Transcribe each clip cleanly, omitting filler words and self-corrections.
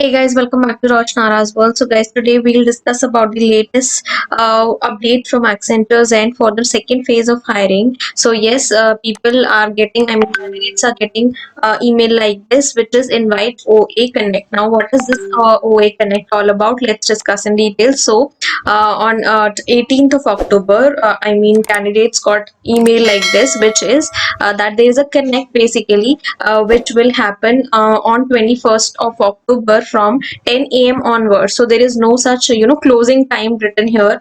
Hey guys, welcome back to Roshnara's World. So guys, today we'll discuss about the latest update from Accenture's end for the second phase of hiring. So yes, people are getting, candidates are getting email like this, which is invite OA Connect. Now, what is this OA Connect all about? Let's discuss in detail. So on 18th of October, candidates got email like this, which is that there is a connect basically which will happen on 21st of October from 10 a.m. onwards. So there is no such closing time written here.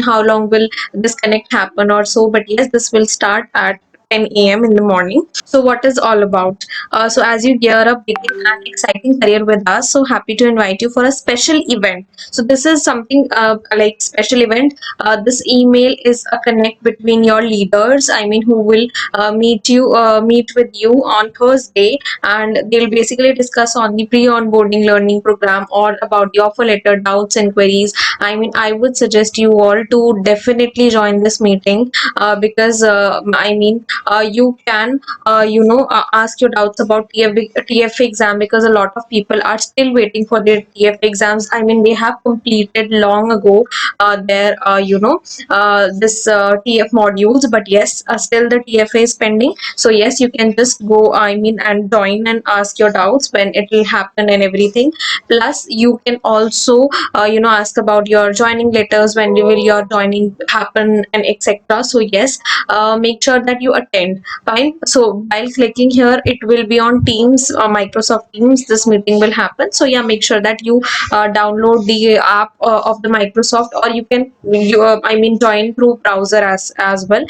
How long will this connect happen or so? But yes, this will start at 10 a.m. in the morning. So what is all about? So as you gear up, begin an exciting career with us. So happy to invite you for a special event. So this is something like special event. This email is a connect between your leaders. Who will meet with you on Thursday, and they'll basically discuss on the pre-onboarding learning program or about the offer letter doubts and queries. I would suggest you all to definitely join this meeting because you can ask your doubts about TF exam, because a lot of people are still waiting for their TF exams. They have completed long ago their this TF modules, but yes, still the TFA is pending. So yes, you can just go and join and ask your doubts when it will happen and everything. Plus you can also ask about your joining letters, when will your joining happen and etc. So yes, make sure that you attend. Fine. So while clicking here, it will be on Teams, Microsoft Teams. This meeting will happen. So yeah, make sure that you download the app of the Microsoft, or you can join through browser as well.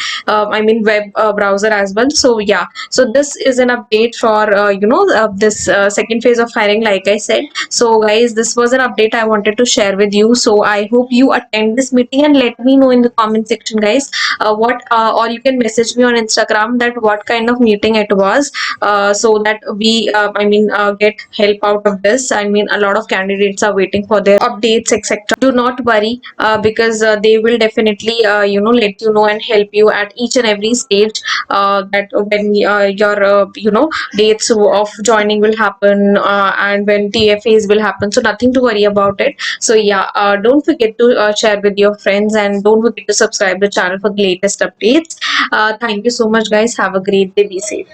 Web browser as well. So yeah. So this is an update for this second phase of hiring, like I said. So guys, this was an update I wanted to share with you. So I hope you attend this meeting and let me know in the comment section, guys, what or you can message me on Instagram that what kind of meeting it was, so that we get help out of this. A lot of candidates are waiting for their updates, etc. Do not worry, because they will definitely let you know and help you at each and every stage, that when your dates of joining will happen, and when TFAs will happen. So nothing to worry about it. So yeah, don't forget to share with your friends, and don't forget to subscribe the channel for the latest updates. Thank you so much, guys. Have a great day. Be safe.